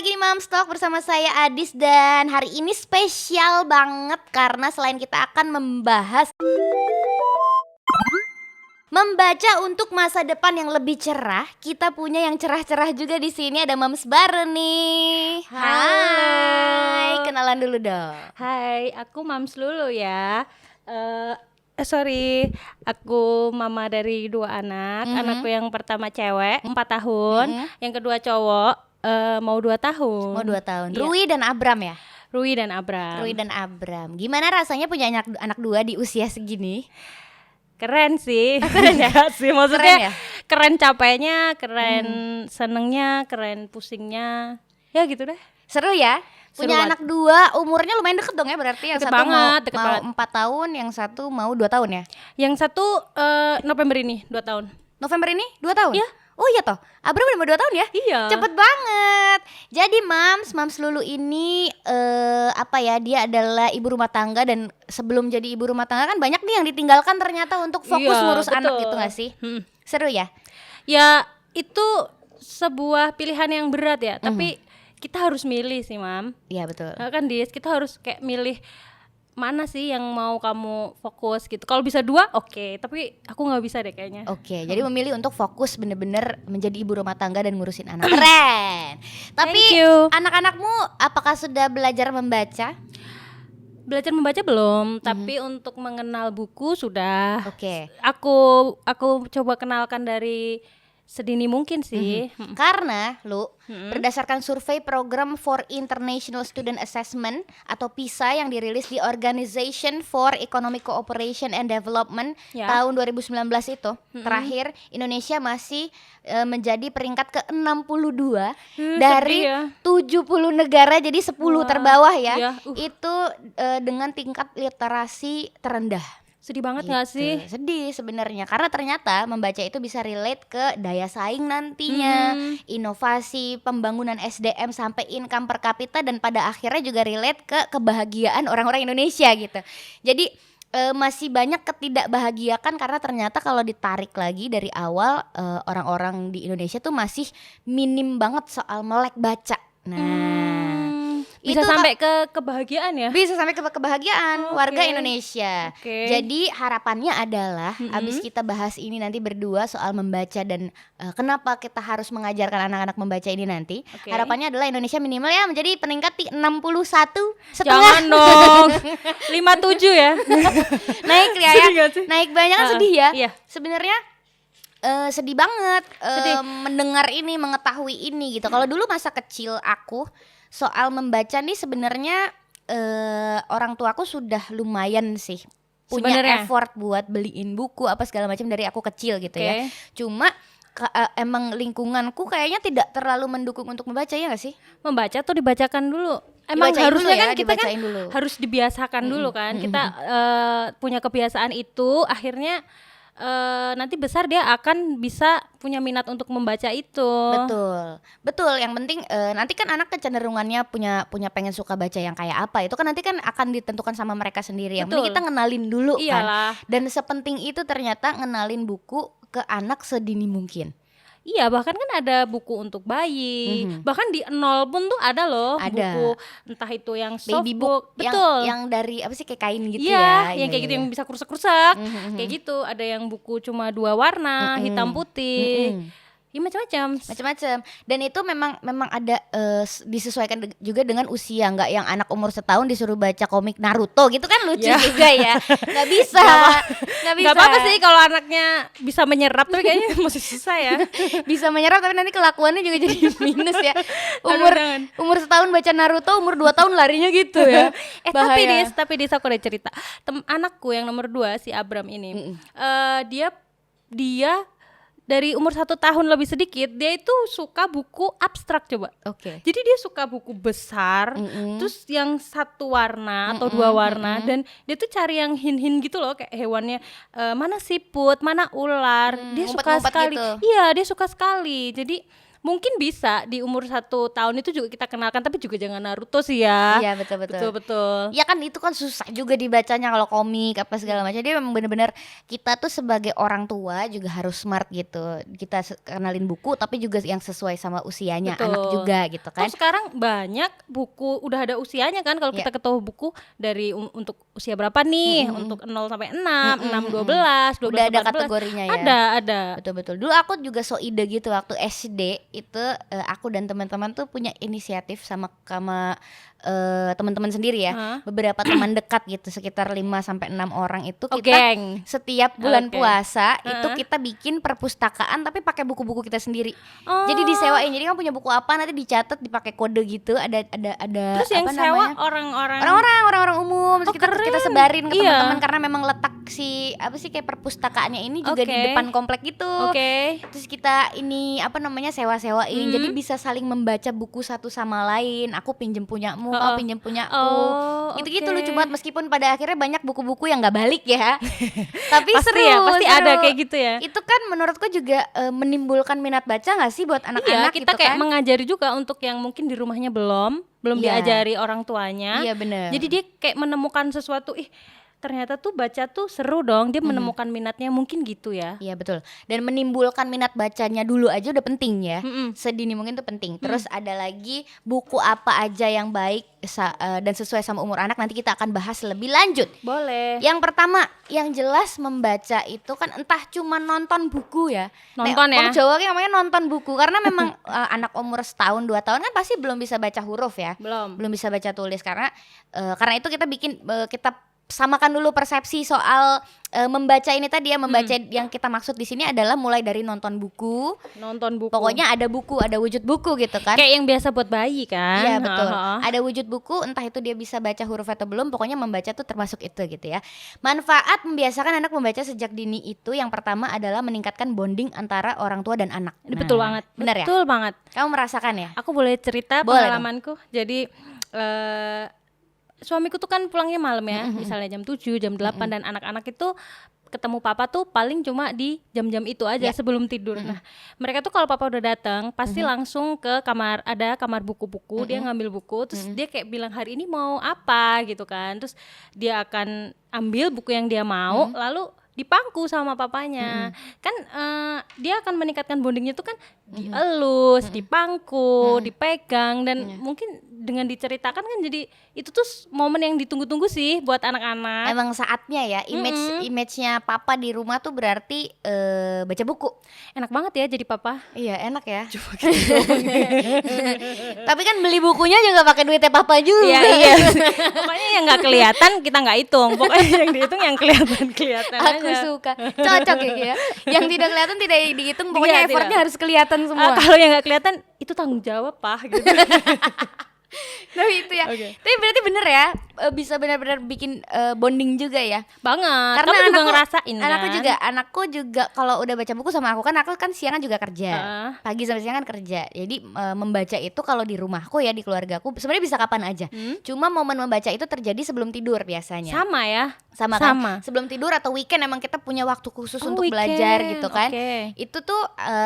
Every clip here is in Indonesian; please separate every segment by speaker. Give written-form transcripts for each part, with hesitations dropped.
Speaker 1: lagi di Moms Talk bersama saya Adis, dan hari ini spesial banget karena selain kita akan membaca untuk masa depan yang lebih cerah, kita punya yang cerah-cerah juga di sini. Ada Moms baru nih. Hai, kenalan dulu dong.
Speaker 2: Hai, aku Mams Lulu ya. Aku mama dari 2 anak. Anakku yang pertama cewek 4 tahun, yang kedua cowok mau 2 tahun.
Speaker 1: Mau 2 tahun.
Speaker 2: Iya.
Speaker 1: Rui dan Abram ya?
Speaker 2: Rui dan Abram.
Speaker 1: Rui dan Abram. Gimana rasanya punya anak 2 di usia segini?
Speaker 2: Keren sih.
Speaker 1: Keren ya?
Speaker 2: Enggak sih, maksudnya
Speaker 1: Keren ya?
Speaker 2: keren capeknya, keren senengnya, keren pusingnya. Ya gitu deh.
Speaker 1: Seru ya?
Speaker 2: Seru
Speaker 1: Punya
Speaker 2: banget.
Speaker 1: anak 2, umurnya lumayan deket dong ya, berarti yang
Speaker 2: Deket
Speaker 1: satu
Speaker 2: banget, deket
Speaker 1: mau
Speaker 2: banget.
Speaker 1: 4 tahun, yang satu mau 2 tahun ya?
Speaker 2: Yang satu November ini 2 tahun.
Speaker 1: November ini 2 tahun?
Speaker 2: Iya.
Speaker 1: Oh iya toh, Abram udah mau 2 tahun ya?
Speaker 2: Iya.
Speaker 1: Cepet banget. Jadi Mams Lulu ini dia adalah ibu rumah tangga, dan sebelum jadi ibu rumah tangga kan banyak nih yang ditinggalkan ternyata untuk fokus
Speaker 2: Iya,
Speaker 1: ngurus
Speaker 2: betul.
Speaker 1: anak gitu gak sih? Seru ya?
Speaker 2: Ya itu sebuah pilihan yang berat ya, tapi kita harus milih sih Mam.
Speaker 1: Iya betul.
Speaker 2: Nah, kan Dis, kita harus kayak milih mana sih yang mau kamu fokus gitu. Kalau bisa 2 oke, tapi aku nggak bisa deh kayaknya.
Speaker 1: Oke, jadi memilih untuk fokus bener-bener menjadi ibu rumah tangga dan ngurusin anak. Keren. Tapi
Speaker 2: Thank you.
Speaker 1: anak-anakmu apakah sudah belajar membaca?
Speaker 2: Belajar membaca belum, tapi untuk mengenal buku sudah.
Speaker 1: Oke.
Speaker 2: Aku coba kenalkan dari sedini mungkin sih.
Speaker 1: Karena berdasarkan survei Program for International Student Assessment atau PISA yang dirilis di Organization for Economic Cooperation and Development
Speaker 2: Ya.
Speaker 1: tahun 2019 itu, terakhir Indonesia masih menjadi peringkat ke-62 dari
Speaker 2: sedih ya.
Speaker 1: 70 negara, jadi 10
Speaker 2: Wah,
Speaker 1: terbawah ya.
Speaker 2: iya,
Speaker 1: Itu dengan tingkat literasi terendah.
Speaker 2: Sedih banget
Speaker 1: Gitu.
Speaker 2: nggak sih?
Speaker 1: Sedih sebenarnya, karena ternyata membaca itu bisa relate ke daya saing nantinya, inovasi, pembangunan SDM sampai income per kapita, dan pada akhirnya juga relate ke kebahagiaan orang-orang Indonesia gitu. Jadi masih banyak ketidakbahagiaan karena ternyata kalau ditarik lagi dari awal, orang-orang di Indonesia tuh masih minim banget soal melek baca. Nah,
Speaker 2: Bisa
Speaker 1: itu
Speaker 2: sampai ke kebahagiaan ya?
Speaker 1: bisa sampai ke kebahagiaan
Speaker 2: Oke.
Speaker 1: warga Indonesia.
Speaker 2: Oke.
Speaker 1: Jadi harapannya adalah abis kita bahas ini nanti berdua soal membaca dan kenapa kita harus mengajarkan anak-anak membaca ini nanti,
Speaker 2: Oke.
Speaker 1: harapannya adalah Indonesia minimal ya menjadi peningkat di 61 setengah.
Speaker 2: Jangan dong. 57 ya.
Speaker 1: Naik ya,
Speaker 2: Sedih gak sih?
Speaker 1: naik banyak kan, sedih ya.
Speaker 2: Iya.
Speaker 1: Sebenarnya sedih banget mendengar ini, mengetahui ini gitu. Kalau dulu masa kecil aku soal membaca nih sebenarnya orang tuaku sudah lumayan sih punya
Speaker 2: Sebenarnya?
Speaker 1: effort buat beliin buku apa segala macam dari aku kecil gitu ya. Cuma emang lingkunganku kayaknya tidak terlalu mendukung untuk membaca, ya gak sih?
Speaker 2: Membaca tuh dibacakan dulu. Emang
Speaker 1: Dibacain
Speaker 2: harusnya
Speaker 1: dulu ya,
Speaker 2: kan kita kan
Speaker 1: dibacain dulu.
Speaker 2: harus dibiasakan dulu kan. Kita punya kebiasaan itu, akhirnya nanti besar dia akan bisa punya minat untuk membaca itu.
Speaker 1: Betul. Yang penting nanti kan anak kecenderungannya punya pengen suka baca yang kayak apa. Itu kan nanti kan akan ditentukan sama mereka sendiri. Yang penting
Speaker 2: Betul.
Speaker 1: kita ngenalin dulu
Speaker 2: Iyalah.
Speaker 1: kan. Dan sepenting itu ternyata ngenalin buku ke anak sedini mungkin.
Speaker 2: Iya, bahkan kan ada buku untuk bayi. Bahkan di 0 pun tuh ada loh.
Speaker 1: Ada.
Speaker 2: Buku entah itu yang soft
Speaker 1: Baby
Speaker 2: book.
Speaker 1: book
Speaker 2: Betul.
Speaker 1: yang dari apa sih, kayak kain gitu
Speaker 2: Iya,
Speaker 1: ya.
Speaker 2: yang kayak gitu
Speaker 1: Iya.
Speaker 2: yang bisa krusak-krusak. Kayak gitu. Ada yang buku cuma 2 warna, hitam putih. Ya macam-macam.
Speaker 1: Macam-macam. Dan itu memang ada disesuaikan juga dengan usia, nggak yang anak umur setahun disuruh baca komik Naruto gitu kan, lucu
Speaker 2: Ya.
Speaker 1: juga ya. Nggak bisa. Nggak bisa.
Speaker 2: Gak apa-apa sih kalau anaknya bisa menyerap, tapi kayaknya masih susah ya.
Speaker 1: Bisa menyerap tapi nanti kelakuannya juga jadi minus ya.
Speaker 2: Jangan.
Speaker 1: Umur setahun baca Naruto, umur 2 tahun larinya gitu ya. Bahaya.
Speaker 2: Tapi Dis aku ada cerita. Anakku yang nomor 2 si Abram ini, dia dari umur 1 tahun lebih sedikit, dia itu suka buku abstrak coba.
Speaker 1: Oke.
Speaker 2: Jadi dia suka buku besar, terus yang 1 warna atau 2 warna, dan dia tuh cari yang hin-hin gitu loh, kayak hewannya mana siput, mana ular. Dia suka
Speaker 1: ngumpet-ngumpet
Speaker 2: sekali.
Speaker 1: gitu.
Speaker 2: Iya, dia suka sekali. Jadi mungkin bisa di umur 1 tahun itu juga kita kenalkan, tapi juga jangan Naruto sih ya.
Speaker 1: Iya, betul.
Speaker 2: Betul.
Speaker 1: Ya kan itu kan susah juga dibacanya kalau komik apa segala macam. Dia memang benar-benar kita tuh sebagai orang tua juga harus smart gitu. Kita kenalin buku tapi juga yang sesuai sama usianya
Speaker 2: Betul.
Speaker 1: anak juga gitu kan.
Speaker 2: Terus sekarang banyak buku udah ada usianya kan, kalau kita ketahui buku dari untuk usia berapa nih, untuk 0 sampai 6, 6 12, 12
Speaker 1: Udah ada
Speaker 2: 14.
Speaker 1: kategorinya ya.
Speaker 2: Ada.
Speaker 1: Betul. Dulu aku juga so ide gitu waktu SD itu aku dan teman-teman tuh punya inisiatif sama teman-teman sendiri ya. Beberapa teman dekat gitu sekitar 5 sampai 6 orang itu kita
Speaker 2: geng.
Speaker 1: setiap bulan puasa itu kita bikin perpustakaan tapi pakai buku-buku kita sendiri. Jadi disewain. Jadi kamu punya buku apa nanti dicatat dipakai kode gitu. Ada
Speaker 2: Terus yang
Speaker 1: apa
Speaker 2: sewa
Speaker 1: namanya?
Speaker 2: orang-orang
Speaker 1: umum. Terus kita
Speaker 2: keren.
Speaker 1: sebarin ke
Speaker 2: Iya.
Speaker 1: teman-teman karena memang letak kayak perpustakaannya ini juga di depan komplek gitu. Terus kita ini sewa-sewain. Jadi bisa saling membaca buku satu sama lain. Aku pinjem punyamu, kau pinjem punyaku. Gitu-gitu lucu banget meskipun pada akhirnya banyak buku-buku yang nggak balik ya. Tapi
Speaker 2: Pasti ada kayak gitu ya.
Speaker 1: Itu kan menurutku juga menimbulkan minat baca nggak sih buat anak-anak
Speaker 2: kita
Speaker 1: gitu
Speaker 2: kayak
Speaker 1: kan?
Speaker 2: mengajari juga untuk yang mungkin di rumahnya belum
Speaker 1: Iya.
Speaker 2: diajari orang tuanya.
Speaker 1: Iya benar.
Speaker 2: Jadi dia kayak menemukan sesuatu, ternyata tuh baca tuh seru dong, dia menemukan minatnya mungkin gitu ya.
Speaker 1: Iya betul. Dan menimbulkan minat bacanya dulu aja udah penting ya. Sedini mungkin tuh penting. Terus ada lagi buku apa aja yang baik dan sesuai sama umur anak, nanti kita akan bahas lebih lanjut.
Speaker 2: Boleh.
Speaker 1: Yang pertama, yang jelas membaca itu kan entah cuma nonton buku ya.
Speaker 2: Nonton ya.
Speaker 1: Orang Jawa kan namanya nonton buku karena memang anak umur 1 2 tahun kan pasti belum bisa baca huruf ya. Belum bisa baca tulis karena itu kita bikin kita samakan dulu persepsi soal membaca ini tadi ya. Membaca yang kita maksud di sini adalah mulai dari nonton buku. Pokoknya ada buku, ada wujud buku gitu kan.
Speaker 2: Kayak yang biasa buat bayi kan.
Speaker 1: Iya betul. Ada wujud buku, entah itu dia bisa baca huruf atau belum, pokoknya membaca tuh termasuk itu gitu ya. Manfaat membiasakan anak membaca sejak dini itu yang pertama adalah meningkatkan bonding antara orang tua dan anak.
Speaker 2: Betul banget.
Speaker 1: Benar ya?
Speaker 2: Betul banget.
Speaker 1: Kamu merasakan ya?
Speaker 2: Aku boleh cerita
Speaker 1: Boleh
Speaker 2: pengalamanku. Jadi suamiku tuh kan pulangnya malam ya, misalnya jam 7, jam 8 dan anak-anak itu ketemu papa tuh paling cuma di jam-jam itu aja sebelum tidur. Nah, mereka tuh kalau papa udah datang pasti langsung ke kamar, ada kamar buku-buku, dia ngambil buku, terus dia kayak bilang hari ini mau apa gitu kan. Terus dia akan ambil buku yang dia mau, lalu dipangku sama papanya. Kan dia akan meningkatkan bondingnya tuh kan dielus, dipangku, dipegang, dan mungkin dengan diceritakan kan jadi itu tuh momen yang ditunggu-tunggu sih buat anak-anak.
Speaker 1: Emang saatnya ya, image-nya papa di rumah tuh berarti baca buku.
Speaker 2: Enak banget ya jadi papa.
Speaker 1: Iya enak ya. Tapi kan beli bukunya juga pakai duitnya papa juga.
Speaker 2: Iya. Pokoknya yang nggak kelihatan kita nggak hitung. Pokoknya yang dihitung yang kelihatan
Speaker 1: Aku
Speaker 2: aja.
Speaker 1: suka, cocok ya. Yang tidak kelihatan tidak dihitung, pokoknya
Speaker 2: Iya,
Speaker 1: effortnya
Speaker 2: tidak.
Speaker 1: harus kelihatan semua.
Speaker 2: Kalau yang nggak kelihatan itu tanggung jawab pak gitu.
Speaker 1: Tapi itu ya. Tapi berarti bener ya, bisa benar-benar bikin bonding juga ya.
Speaker 2: Banget.
Speaker 1: Karena
Speaker 2: Kamu juga ngerasain
Speaker 1: anakku juga kalau udah baca buku sama aku kan siangan juga kerja. Pagi sampai siang kan kerja. Jadi membaca itu kalau di rumahku ya, di keluargaku sebenarnya bisa kapan aja. Cuma momen membaca itu terjadi sebelum tidur biasanya.
Speaker 2: Sama ya.
Speaker 1: Sama kan? Sebelum tidur atau weekend emang kita punya waktu khusus untuk belajar gitu kan. Itu tuh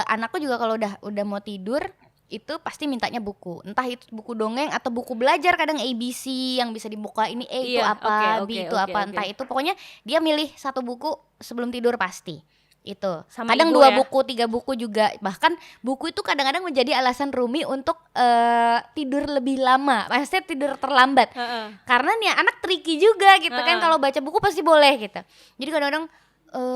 Speaker 1: anakku juga kalau udah mau tidur itu pasti mintanya buku, entah itu buku dongeng atau buku belajar, kadang ABC yang bisa dibuka, ini itu apa, B itu apa, entah itu, pokoknya dia milih satu buku sebelum tidur pasti itu.
Speaker 2: Sama
Speaker 1: kadang
Speaker 2: ibu
Speaker 1: 2
Speaker 2: ya?
Speaker 1: buku 3 buku juga, bahkan buku itu kadang-kadang menjadi alasan Rumi untuk tidur lebih lama, maksudnya tidur terlambat. Karena nih anak tricky juga gitu kan, kalau baca buku pasti boleh gitu. Jadi kadang-kadang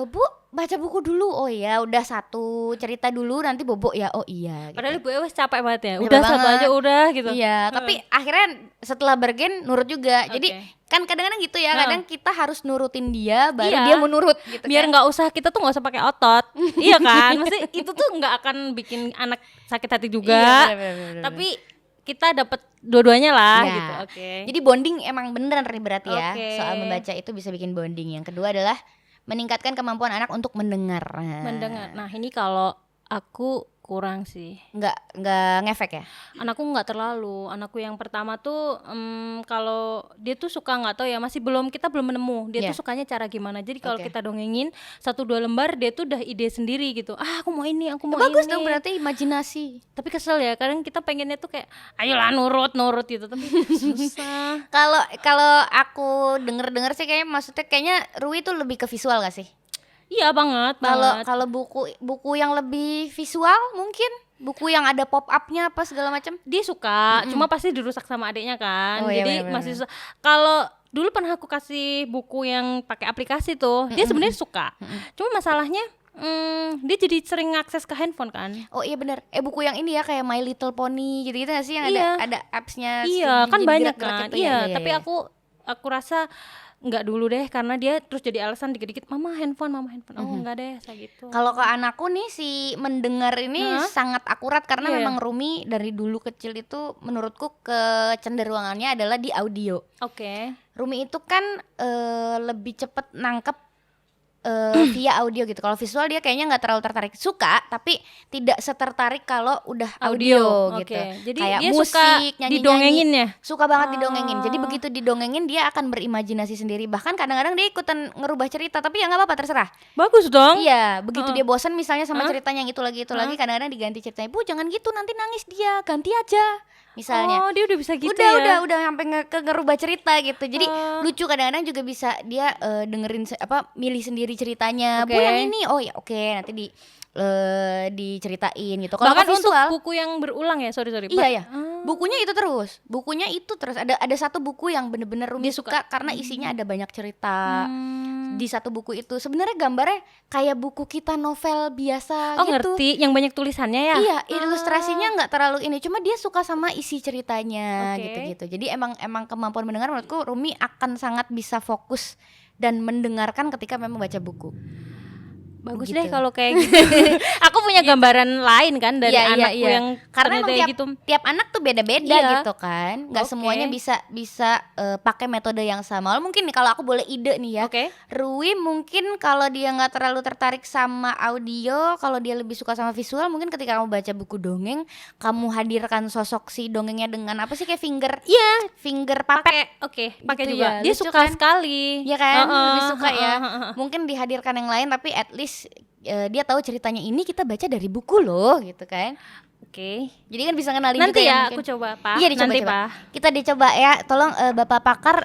Speaker 1: Bu baca buku dulu, oh ya udah satu cerita dulu nanti bobo ya, oh iya gitu.
Speaker 2: Padahal ibu wes capek banget ya.
Speaker 1: Capek
Speaker 2: Udah satu
Speaker 1: banget.
Speaker 2: aja udah gitu.
Speaker 1: Iya, tapi akhirnya setelah bergen nurut juga. Jadi kan kadang-kadang gitu ya, kadang kita harus nurutin dia baru dia mau nurut gitu.
Speaker 2: Biar
Speaker 1: kan.
Speaker 2: nggak usah, kita tuh nggak usah pakai otot. Iya kan? Maksudnya itu tuh nggak akan bikin anak sakit hati juga.
Speaker 1: Iya, bener.
Speaker 2: Tapi kita dapat dua-duanya lah
Speaker 1: Ya.
Speaker 2: gitu.
Speaker 1: Jadi bonding emang beneran nih berarti ya.
Speaker 2: Oke.
Speaker 1: Soal membaca itu bisa bikin bonding. Yang kedua adalah meningkatkan kemampuan anak untuk mendengar.
Speaker 2: Mendengar. Nah, ini kalau aku Kurang sih.
Speaker 1: Nggak ngefek ya?
Speaker 2: Anakku nggak terlalu. Anakku yang pertama tuh kalau dia tuh suka, nggak tahu ya, kita belum menemu dia tuh sukanya cara gimana. Jadi kalau kita dongengin 1-2 lembar dia tuh udah ide sendiri gitu. Aku mau ini, aku mau
Speaker 1: Bagus
Speaker 2: ini.
Speaker 1: dong, berarti imajinasi.
Speaker 2: Tapi kesel ya, kadang kita pengennya tuh kayak ayolah nurut gitu, tapi susah.
Speaker 1: Kalau aku denger sih kayaknya Rui tuh lebih ke visual gak sih?
Speaker 2: Iya banget.
Speaker 1: Kalau buku yang lebih visual, mungkin buku yang ada pop up-nya apa segala macam.
Speaker 2: Dia suka, cuma pasti dirusak sama adiknya kan.
Speaker 1: Iya,
Speaker 2: Jadi
Speaker 1: bener-bener.
Speaker 2: masih susah. Kalau dulu pernah aku kasih buku yang pakai aplikasi tuh, dia sebenarnya suka. Cuma masalahnya dia jadi sering akses ke handphone kan.
Speaker 1: Oh iya benar. Buku yang ini ya, kayak My Little Pony gitu gak sih, yang ada apps-nya.
Speaker 2: Iya, kan
Speaker 1: jadi
Speaker 2: banyak
Speaker 1: gerak-gerak
Speaker 2: kan.
Speaker 1: gitu ya.
Speaker 2: Iya, tapi aku rasa nggak dulu deh, karena dia terus jadi alasan dikit-dikit mama handphone. Oh nggak deh, kayak gitu.
Speaker 1: Kalau ke anakku nih, si mendengar ini sangat akurat karena memang Rumi dari dulu kecil itu menurutku kecenderungannya adalah di audio.
Speaker 2: Oke.
Speaker 1: Rumi itu kan lebih cepet nangkep via audio gitu. Kalau visual dia kayaknya nggak terlalu tertarik, suka tapi tidak setertarik kalau udah audio gitu.
Speaker 2: Jadi
Speaker 1: kayak
Speaker 2: dia
Speaker 1: musik,
Speaker 2: suka
Speaker 1: nyanyi-nyanyi,
Speaker 2: didongengin ya.
Speaker 1: suka banget didongengin. Jadi begitu didongengin dia akan berimajinasi sendiri. Bahkan kadang-kadang dia ikutan ngerubah cerita, tapi ya nggak apa-apa, terserah.
Speaker 2: Bagus dong.
Speaker 1: Iya, begitu dia bosan misalnya sama ceritanya yang itu lagi, kadang-kadang diganti ceritanya. Bu, jangan gitu, nanti nangis dia, ganti aja. Misalnya.
Speaker 2: Oh, dia udah bisa gitu
Speaker 1: udah sampai ngerubah cerita gitu. Jadi lucu, kadang-kadang juga bisa dia dengerin milih sendiri ceritanya. Bu, yang ini. Oh ya oke, nanti diceritain gitu. Kalau
Speaker 2: bahkan
Speaker 1: visual,
Speaker 2: untuk buku yang berulang ya, sorry.
Speaker 1: iya ya. Bukunya itu terus. Ada satu buku yang bener-bener Rumi suka karena isinya ada banyak cerita. Di satu buku itu sebenarnya gambarnya kayak buku kita novel biasa
Speaker 2: Oh,
Speaker 1: gitu.
Speaker 2: ngerti, yang banyak tulisannya ya.
Speaker 1: Iya, ilustrasinya nggak terlalu ini, cuma dia suka sama isi ceritanya
Speaker 2: Oke.
Speaker 1: gitu-gitu. Jadi emang kemampuan mendengar menurutku Rumi akan sangat bisa fokus dan mendengarkan ketika memang baca buku.
Speaker 2: Bagus
Speaker 1: Gitu.
Speaker 2: deh kalau kayak gitu. Aku punya gambaran lain kan dari anakku yang
Speaker 1: karena
Speaker 2: ternyata
Speaker 1: emang
Speaker 2: gitu.
Speaker 1: tiap anak tuh beda-beda
Speaker 2: Iya.
Speaker 1: gitu kan, nggak
Speaker 2: Oke.
Speaker 1: semuanya bisa pakai metode yang sama. Mungkin nih kalau aku boleh ide nih ya,
Speaker 2: Oke.
Speaker 1: Rui mungkin kalau dia nggak terlalu tertarik sama audio, kalau dia lebih suka sama visual, mungkin ketika kamu baca buku dongeng, kamu hadirkan sosok si dongengnya dengan apa sih, kayak finger puppet.
Speaker 2: Pakai
Speaker 1: Gitu
Speaker 2: juga.
Speaker 1: ya,
Speaker 2: Dia
Speaker 1: lucu
Speaker 2: suka
Speaker 1: kan?
Speaker 2: sekali.
Speaker 1: Ya kan, lebih suka ya.
Speaker 2: Heeh.
Speaker 1: Mungkin dihadirkan yang lain, tapi at least dia tahu ceritanya ini kita baca dari buku loh gitu kan.
Speaker 2: Oke.
Speaker 1: Jadi kan bisa ngenalin
Speaker 2: Nanti
Speaker 1: juga
Speaker 2: ya
Speaker 1: mungkin.
Speaker 2: aku coba, Pak.
Speaker 1: Iya, dicoba.
Speaker 2: Nanti, Pak.
Speaker 1: Kita dicoba ya. Tolong Bapak pakar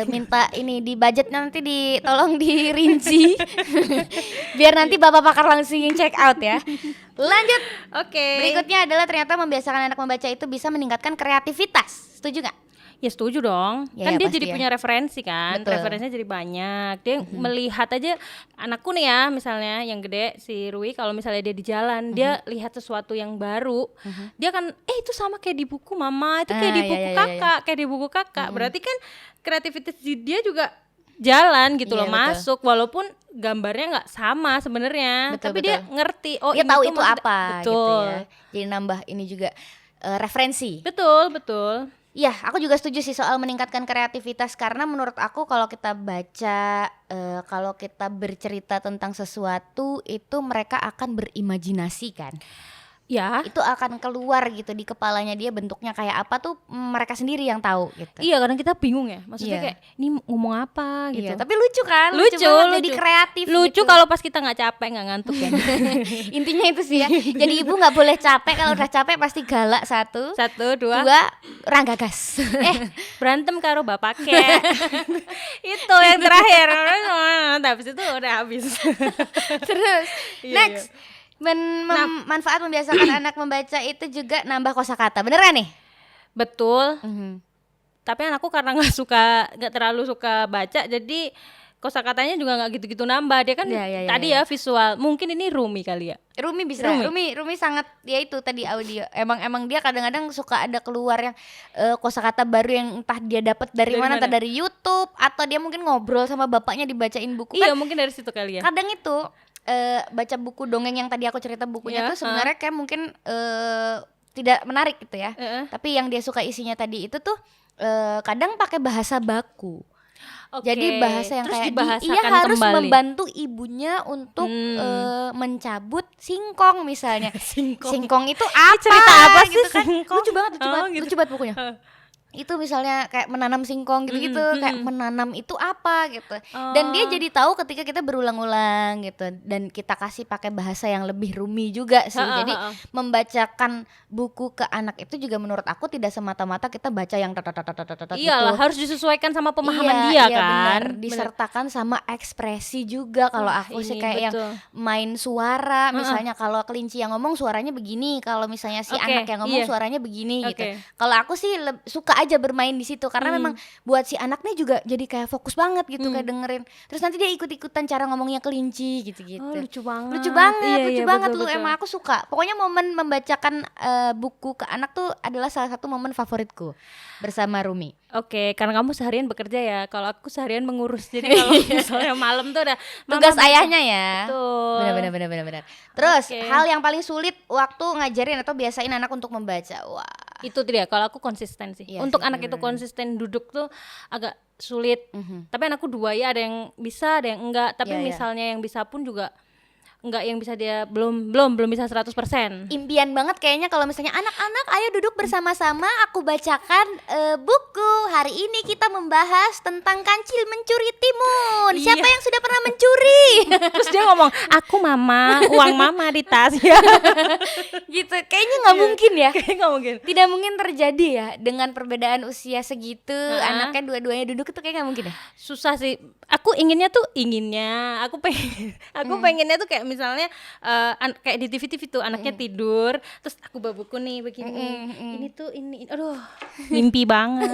Speaker 1: minta ini di budget nanti tolong dirinci. Biar nanti Bapak pakar langsung check out ya. Lanjut.
Speaker 2: Oke.
Speaker 1: Berikutnya adalah ternyata membiasakan anak membaca itu bisa meningkatkan kreativitas. Setuju nggak?
Speaker 2: Ya setuju dong.
Speaker 1: Ya,
Speaker 2: Kan
Speaker 1: ya,
Speaker 2: dia
Speaker 1: pasti
Speaker 2: jadi
Speaker 1: ya.
Speaker 2: punya referensi kan.
Speaker 1: Betul.
Speaker 2: Referensinya jadi banyak. Dia melihat aja, anakku nih ya, misalnya yang gede si Rui, kalau misalnya dia di jalan, dia lihat sesuatu yang baru, dia kan itu sama kayak di buku mama, itu kayak di
Speaker 1: iya,
Speaker 2: buku
Speaker 1: iya,
Speaker 2: kakak, kayak di buku kakak. Berarti kan kreativitas dia juga jalan gitu
Speaker 1: Iya,
Speaker 2: loh,
Speaker 1: betul.
Speaker 2: masuk walaupun gambarnya nggak sama sebenarnya,
Speaker 1: Betul,
Speaker 2: tapi
Speaker 1: betul.
Speaker 2: dia ngerti. Oh,
Speaker 1: Dia
Speaker 2: ini
Speaker 1: tahu
Speaker 2: tuh
Speaker 1: itu
Speaker 2: maksudnya-
Speaker 1: apa
Speaker 2: Betul.
Speaker 1: gitu ya. Jadi nambah ini juga referensi.
Speaker 2: Betul.
Speaker 1: Iya, aku juga setuju sih soal meningkatkan kreativitas, karena menurut aku kalau kita baca, kalau kita bercerita tentang sesuatu itu mereka akan berimajinasi kan.
Speaker 2: Ya.
Speaker 1: Itu akan keluar gitu di kepalanya dia, bentuknya kayak apa tuh mereka sendiri yang tahu gitu.
Speaker 2: Iya, kadang kita bingung ya. Maksudnya
Speaker 1: Iya.
Speaker 2: kayak ini ngomong apa gitu.
Speaker 1: Iya, tapi lucu kan?
Speaker 2: Lucu,
Speaker 1: banget, jadi
Speaker 2: lucu.
Speaker 1: kreatif.
Speaker 2: Lucu
Speaker 1: gitu.
Speaker 2: kalau pas kita nggak capek, nggak ngantuk ya.
Speaker 1: Intinya itu sih ya. Jadi ibu nggak boleh capek, kalau udah capek pasti galak. 1,
Speaker 2: 1, 2,
Speaker 1: 2, ranggagas.
Speaker 2: berantem karo bapak kek. Itu yang terakhir. Habis itu udah habis.
Speaker 1: Terus
Speaker 2: Iya,
Speaker 1: next, manfaat membiasakan anak membaca itu juga nambah kosakata. Bener gak nih?
Speaker 2: Betul. Tapi anakku karena nggak terlalu suka baca, jadi kosakatanya juga nggak gitu-gitu nambah. Dia kan
Speaker 1: Iya,
Speaker 2: tadi ya visual. Mungkin ini Rumi kali ya.
Speaker 1: Rumi bisa.
Speaker 2: Rumi.
Speaker 1: Rumi sangat, ya itu tadi audio. Emang dia kadang-kadang suka ada keluar yang kosakata baru yang entah dia dapat dari mana, entah dari YouTube atau dia mungkin ngobrol sama bapaknya dibacain buku.
Speaker 2: Iya,
Speaker 1: Kan
Speaker 2: mungkin dari situ kali ya.
Speaker 1: kadang itu baca buku dongeng yang tadi aku cerita bukunya
Speaker 2: Iya,
Speaker 1: tuh sebenarnya kayak mungkin tidak menarik gitu ya.
Speaker 2: Heeh.
Speaker 1: Tapi yang dia suka isinya tadi itu tuh kadang pakai bahasa baku.
Speaker 2: Oke.
Speaker 1: Jadi bahasa yang
Speaker 2: Terus
Speaker 1: kayak
Speaker 2: dibahasakan
Speaker 1: ia harus
Speaker 2: kembali.
Speaker 1: membantu ibunya untuk mencabut singkong misalnya. Singkong itu apa?
Speaker 2: cerita apa sih
Speaker 1: gitu kan?
Speaker 2: singkong?
Speaker 1: Lucu banget,
Speaker 2: Oh, gitu.
Speaker 1: lucu banget bukunya. Itu misalnya kayak menanam singkong gitu-gitu, kayak menanam itu apa gitu. Dan dia jadi tahu ketika kita berulang-ulang gitu, dan kita kasih pakai bahasa yang lebih rumi juga sih. Jadi membacakan buku ke anak itu juga menurut aku tidak semata-mata kita baca yang tata
Speaker 2: Iyalah,
Speaker 1: gitu.
Speaker 2: harus disesuaikan sama pemahaman
Speaker 1: Iya,
Speaker 2: dia
Speaker 1: iya,
Speaker 2: kan.
Speaker 1: benar. Disertakan sama ekspresi juga. Kalau aku sih
Speaker 2: ini
Speaker 1: kayak yang
Speaker 2: betul.
Speaker 1: main suara, misalnya kalau kelinci yang ngomong suaranya begini, kalau misalnya si
Speaker 2: Oke,
Speaker 1: anak yang ngomong
Speaker 2: iya.
Speaker 1: suaranya begini gitu.
Speaker 2: Oke.
Speaker 1: Kalau aku sih suka aja bermain di situ karena memang buat si anaknya juga jadi kayak fokus banget gitu kayak dengerin. Terus nanti dia ikut-ikutan cara ngomongnya kelinci gitu-gitu.
Speaker 2: Oh, lucu banget.
Speaker 1: Lucu banget,
Speaker 2: Iya,
Speaker 1: lucu
Speaker 2: iya,
Speaker 1: banget
Speaker 2: betul,
Speaker 1: lu.
Speaker 2: betul.
Speaker 1: Emang aku suka. Pokoknya momen membacakan buku ke anak tuh adalah salah satu momen favoritku bersama Rumi.
Speaker 2: Oke, karena kamu seharian bekerja ya. Kalau aku seharian mengurus. Jadi kalau misalnya malam tuh udah
Speaker 1: Tugas
Speaker 2: Mama
Speaker 1: ayahnya ya.
Speaker 2: Betul.
Speaker 1: Benar. Terus
Speaker 2: Oke.
Speaker 1: hal yang paling sulit waktu ngajarin atau biasain anak untuk membaca. Wah.
Speaker 2: Itu dia. Kalau aku konsisten sih.
Speaker 1: Iya
Speaker 2: Untuk
Speaker 1: sih,
Speaker 2: anak itu
Speaker 1: benar-benar.
Speaker 2: konsisten duduk tuh agak sulit. Tapi anakku dua ya, ada yang bisa, ada yang enggak. Tapi
Speaker 1: Iya, iya.
Speaker 2: misalnya yang bisa pun juga enggak, yang bisa dia belum bisa 100%.
Speaker 1: Impian banget kayaknya kalau misalnya anak-anak ayo duduk bersama-sama aku bacakan buku. Hari ini kita membahas tentang kancil mencuri timun.
Speaker 2: Iya.
Speaker 1: Siapa yang sudah pernah mencuri?
Speaker 2: Terus dia ngomong, aku mama, uang mama di tas ya.
Speaker 1: Gitu. Kayaknya nggak mungkin ya.
Speaker 2: Kayak nggak mungkin.
Speaker 1: Tidak mungkin terjadi ya dengan perbedaan usia segitu anaknya dua-duanya duduk itu kayak nggak mungkin ya.
Speaker 2: Susah sih. Aku inginnya aku pengennya tuh kayak misalnya kayak di TV tuh anaknya tidur, terus aku bawa buku nih begini. Ini aduh, mimpi banget.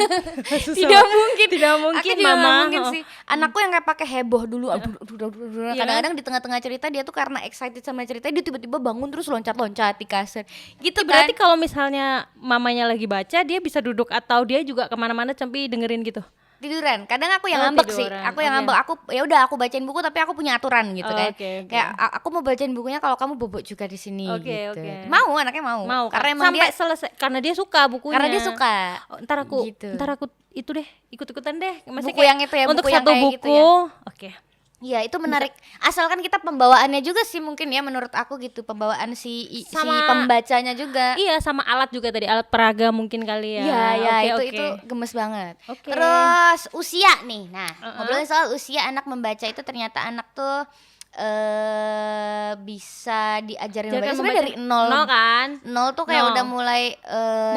Speaker 2: Susah.
Speaker 1: Tidak mungkin.
Speaker 2: Aku
Speaker 1: Aku juga
Speaker 2: mama.
Speaker 1: nggak mungkin sih. Anakku yang kayak pakai heboh dulu.
Speaker 2: Iya
Speaker 1: Kadang-kadang di tengah-tengah cerita dia tuh karena excited sama cerita dia tiba-tiba bangun terus loncat-loncat di kasur. Gitu
Speaker 2: Berarti
Speaker 1: kan.
Speaker 2: kalau misalnya mamanya lagi baca, dia bisa duduk atau dia juga kemana-mana sampai dengerin gitu.
Speaker 1: Tiduran. Kadang aku yang
Speaker 2: Oh,
Speaker 1: ngambek sih.
Speaker 2: tiduran.
Speaker 1: Aku yang
Speaker 2: Oke.
Speaker 1: ngambek. Aku ya udah aku bacain buku tapi aku punya aturan gitu kan.
Speaker 2: Oke.
Speaker 1: Kayak aku mau bacain bukunya kalau kamu bobok juga di sini
Speaker 2: Oke,
Speaker 1: gitu.
Speaker 2: oke.
Speaker 1: Mau anaknya mau. Karena emang
Speaker 2: sampai
Speaker 1: dia
Speaker 2: selesai karena dia suka bukunya.
Speaker 1: karena dia suka.
Speaker 2: Oh, ntar aku
Speaker 1: Gitu.
Speaker 2: itu deh, ikut-ikutan deh. Maksudnya
Speaker 1: Buku yang itu ya,
Speaker 2: untuk
Speaker 1: buku yang
Speaker 2: satu
Speaker 1: kayak
Speaker 2: buku.
Speaker 1: gitu ya.
Speaker 2: Oke.
Speaker 1: Iya itu menarik. Asalkan kita pembawaannya juga sih mungkin ya menurut aku gitu. Pembawaan si
Speaker 2: Sama-
Speaker 1: pembacanya juga.
Speaker 2: Iya, sama alat juga tadi, alat peraga mungkin kali ya.
Speaker 1: Iya,
Speaker 2: Oke,
Speaker 1: itu
Speaker 2: oke.
Speaker 1: gemes banget.
Speaker 2: Oke.
Speaker 1: Terus usia nih. Nah, ngobrolin soal usia anak membaca itu ternyata anak tuh bisa diajarin
Speaker 2: Jangan
Speaker 1: membaca sebenarnya dari nol.
Speaker 2: Nol kan?
Speaker 1: Nol tuh kayak
Speaker 2: Nol.
Speaker 1: udah mulai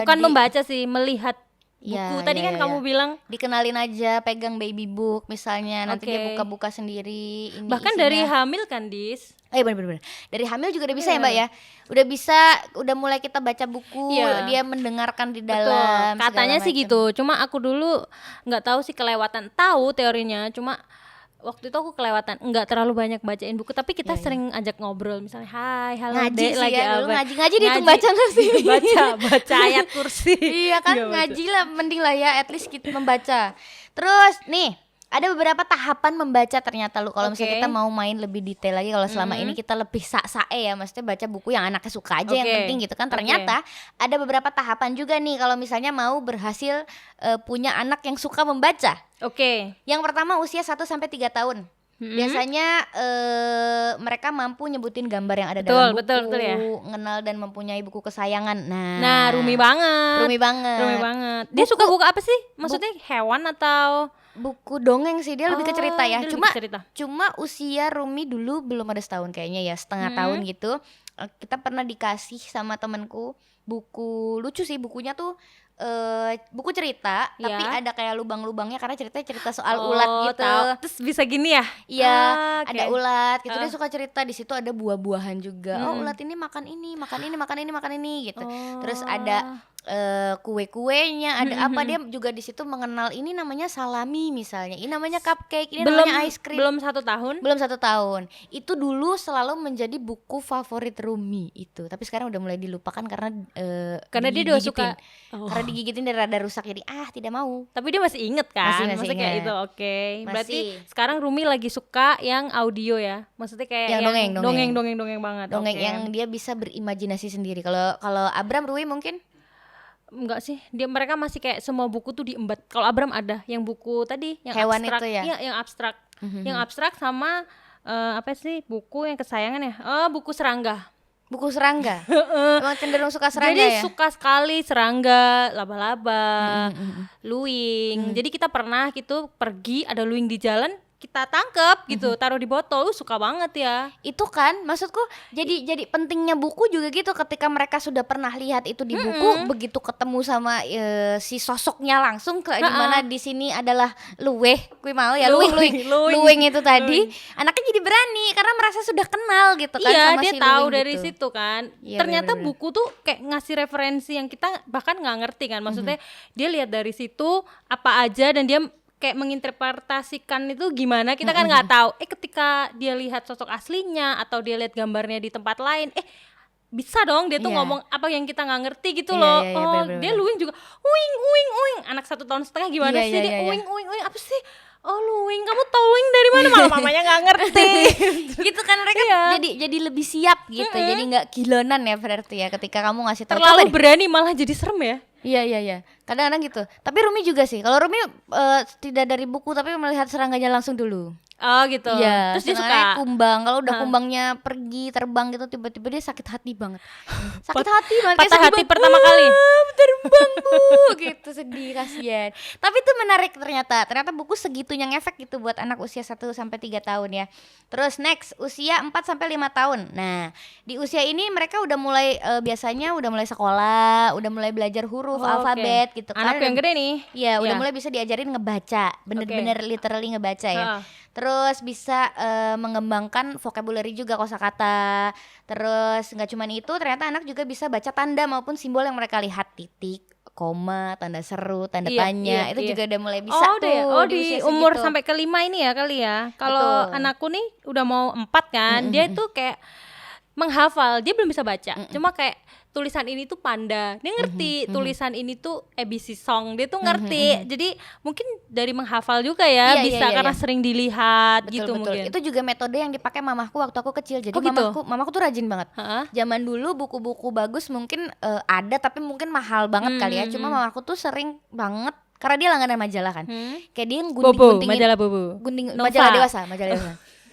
Speaker 2: Bukan membaca sih, melihat buku.
Speaker 1: Iya,
Speaker 2: Tadi
Speaker 1: iya,
Speaker 2: kan
Speaker 1: iya,
Speaker 2: kamu
Speaker 1: iya.
Speaker 2: bilang
Speaker 1: dikenalin aja, pegang baby book misalnya, nanti dia
Speaker 2: Oke.
Speaker 1: buka-buka sendiri. Ini
Speaker 2: bahkan
Speaker 1: isinya.
Speaker 2: dari hamil kan, Dis.
Speaker 1: Bener. Dari hamil juga udah bisa
Speaker 2: Iya.
Speaker 1: ya Mbak ya. Udah bisa, udah mulai kita baca buku,
Speaker 2: Iya.
Speaker 1: dia mendengarkan di
Speaker 2: Betul.
Speaker 1: dalam.
Speaker 2: Katanya
Speaker 1: segala
Speaker 2: sih
Speaker 1: macem.
Speaker 2: gitu. Cuma aku dulu nggak tahu sih, kelewatan. Tahu teorinya, cuma waktu itu aku kelewatan, nggak terlalu banyak bacain buku, tapi kita
Speaker 1: Iya, iya.
Speaker 2: sering ajak ngobrol, misalnya hai halo
Speaker 1: Ngaji
Speaker 2: Dek,
Speaker 1: sih
Speaker 2: lagi
Speaker 1: ya, dulu
Speaker 2: apa?"
Speaker 1: ngaji dihitung baca nggak sih?
Speaker 2: baca ayat kursi.
Speaker 1: Iya kan,
Speaker 2: Nggak baca.
Speaker 1: ngaji lah, mending lah ya, at least kita membaca. Terus nih, ada beberapa tahapan membaca ternyata lu. Kalau misalnya
Speaker 2: Oke.
Speaker 1: kita mau main lebih detail lagi, kalau selama ini kita lebih sak-sae ya, maksudnya baca buku yang anaknya suka aja yang
Speaker 2: Oke.
Speaker 1: penting gitu kan.
Speaker 2: Oke.
Speaker 1: Ternyata ada beberapa tahapan juga nih kalau misalnya mau berhasil punya anak yang suka membaca.
Speaker 2: Oke.
Speaker 1: Yang pertama usia 1 sampai 3 tahun. Biasanya mereka mampu nyebutin gambar yang ada dalam buku,
Speaker 2: Betul ya.
Speaker 1: ngenal dan mempunyai buku kesayangan.
Speaker 2: Nah, Rumi banget.
Speaker 1: Rumi banget.
Speaker 2: Rumi banget. Dia suka buku apa sih? Maksudnya hewan atau
Speaker 1: Buku dongeng sih, dia lebih ke cerita ya.
Speaker 2: dia lebih
Speaker 1: Cuma
Speaker 2: ke cerita.
Speaker 1: cuma usia Rumi dulu belum ada setahun kayaknya ya, setengah tahun gitu. Kita pernah dikasih sama temanku buku lucu sih, bukunya tuh buku cerita tapi
Speaker 2: Iya.
Speaker 1: ada kayak lubang-lubangnya karena cerita soal ulat gitu.
Speaker 2: Tahu. Terus bisa gini ya?
Speaker 1: Iya,
Speaker 2: Oke.
Speaker 1: ada ulat gitu. Dia suka cerita, di situ ada buah-buahan juga. Oh, ulat ini makan ini, makan ini, makan ini, makan ini gitu. Terus ada kue-kuenya, ada apa, dia juga di situ mengenal ini namanya salami misalnya. Ini namanya cupcake, ini namanya ice cream.
Speaker 2: Belum 1 tahun.
Speaker 1: Belum 1 tahun. Itu dulu selalu menjadi buku favorit Rumi itu. Tapi sekarang udah mulai dilupakan karena
Speaker 2: Dia udah suka.
Speaker 1: Karena digigitin dan rada rusak jadi tidak mau.
Speaker 2: Tapi dia masih inget kan?
Speaker 1: Masih
Speaker 2: Maksudnya kayak
Speaker 1: inget.
Speaker 2: itu, oke. Berarti
Speaker 1: Masih.
Speaker 2: sekarang Rumi lagi suka yang audio ya? Maksudnya kayak
Speaker 1: Yang dongeng.
Speaker 2: dongeng banget.
Speaker 1: Dongeng
Speaker 2: oke.
Speaker 1: yang dia bisa berimajinasi sendiri. Kalau Abram Rui mungkin
Speaker 2: Enggak sih, mereka masih kayak semua buku tuh diembat. Kalau Abram ada yang buku tadi yang
Speaker 1: Hewan
Speaker 2: abstrak,
Speaker 1: itu ya?
Speaker 2: Iya, yang abstrak. Yang abstrak sama apa sih buku yang kesayangan ya? Oh, buku serangga.
Speaker 1: Buku serangga. Emang cenderung suka serangga
Speaker 2: Jadi
Speaker 1: ya?
Speaker 2: suka sekali serangga, laba-laba, luwing. Jadi kita pernah gitu pergi ada luwing di jalan, kita tangkep gitu, taruh di botol. Suka banget ya.
Speaker 1: Itu kan maksudku jadi pentingnya buku juga gitu, ketika mereka sudah pernah lihat itu di buku, begitu ketemu sama si sosoknya langsung kayak gimana di sini adalah luweh, kui mau ya luwing itu tadi, anaknya jadi berani karena merasa sudah kenal gitu kan
Speaker 2: Iya,
Speaker 1: sama
Speaker 2: dia
Speaker 1: si
Speaker 2: tahu
Speaker 1: luwing
Speaker 2: dari
Speaker 1: gitu.
Speaker 2: situ kan.
Speaker 1: Iya,
Speaker 2: Ternyata
Speaker 1: bener-bener.
Speaker 2: buku tuh kayak ngasih referensi yang kita bahkan nggak ngerti kan. Maksudnya dia lihat dari situ apa aja dan dia kayak menginterpretasikan itu gimana, kita kan nggak tahu. Ketika dia lihat sosok aslinya atau dia lihat gambarnya di tempat lain, bisa dong dia tuh
Speaker 1: Iya.
Speaker 2: ngomong apa yang kita nggak ngerti gitu
Speaker 1: Iya,
Speaker 2: loh.
Speaker 1: iya, iya,
Speaker 2: Oh,
Speaker 1: bener-bener.
Speaker 2: dia luwing juga uing uing uing. Anak 1 tahun setengah gimana
Speaker 1: Iya,
Speaker 2: sih
Speaker 1: iya,
Speaker 2: dia
Speaker 1: iya, iya.
Speaker 2: uing uing uing apa sih? Oh, luwing, kamu tahu luwing dari mana? Malah mamanya nggak ngerti.
Speaker 1: Gitu kan mereka
Speaker 2: Iya.
Speaker 1: jadi lebih siap gitu, jadi nggak gilonan ya berarti ya ketika kamu ngasih tahu.
Speaker 2: Terlalu
Speaker 1: Coba deh.
Speaker 2: berani malah jadi serem ya.
Speaker 1: Iya. Kadang-kadang gitu. Tapi Rumi juga sih. Kalau Rumi tidak dari buku tapi melihat serangganya langsung dulu.
Speaker 2: Oh gitu.
Speaker 1: Iya.
Speaker 2: Terus dia
Speaker 1: sengaja
Speaker 2: suka
Speaker 1: kumbang. Kalau udah kumbangnya pergi terbang gitu, tiba-tiba dia sakit hati banget. Sakit hati banget. Kayak
Speaker 2: patah
Speaker 1: sedih
Speaker 2: hati
Speaker 1: banget.
Speaker 2: pertama kali.
Speaker 1: Terbang bu, gitu sedih kasihan. Tapi itu menarik ternyata. Ternyata buku segitunya ngefek gitu buat anak usia 1 sampai 3 tahun ya. Terus next usia 4 sampai 5 tahun. Nah, di usia ini mereka udah mulai biasanya udah mulai sekolah, udah mulai belajar huruf, alfabet gitu kan.
Speaker 2: Anak yang gede nih.
Speaker 1: Iya, udah
Speaker 2: Ya.
Speaker 1: mulai bisa diajarin ngebaca, bener-bener literally ngebaca ya.
Speaker 2: Heeh.
Speaker 1: Terus bisa mengembangkan vocabulary juga, kosakata. Terus nggak cuma itu, ternyata anak juga bisa baca tanda maupun simbol yang mereka lihat, titik, koma, tanda seru, tanda
Speaker 2: Iya,
Speaker 1: tanya.
Speaker 2: iya,
Speaker 1: itu
Speaker 2: iya.
Speaker 1: juga udah mulai bisa
Speaker 2: Oh,
Speaker 1: tuh
Speaker 2: deh. Oh, di
Speaker 1: usia
Speaker 2: umur
Speaker 1: segitu.
Speaker 2: sampai ke-5 ini ya kali ya. Kalau
Speaker 1: Betul.
Speaker 2: anakku nih udah mau 4 kan, dia itu kayak menghafal, dia belum bisa baca. Cuma kayak tulisan ini tuh panda, dia ngerti. Tulisan ini tuh ABC song, dia tuh ngerti. Jadi mungkin dari menghafal juga ya,
Speaker 1: Iya,
Speaker 2: bisa
Speaker 1: iya,
Speaker 2: karena
Speaker 1: iya.
Speaker 2: sering dilihat
Speaker 1: Betul,
Speaker 2: gitu
Speaker 1: betul.
Speaker 2: mungkin.
Speaker 1: Itu juga metode yang dipakai mamaku waktu aku kecil. Jadi
Speaker 2: Oh, gitu?
Speaker 1: mamaku tuh rajin banget.
Speaker 2: Heeh.
Speaker 1: Zaman dulu buku-buku bagus mungkin ada tapi mungkin mahal banget kali ya. Cuma mamaku tuh sering banget karena dia langganan majalah kan. Kayak dia
Speaker 2: Bobo,
Speaker 1: gunting-guntingin
Speaker 2: majalah Bobo.
Speaker 1: Nova. majalah dewasa.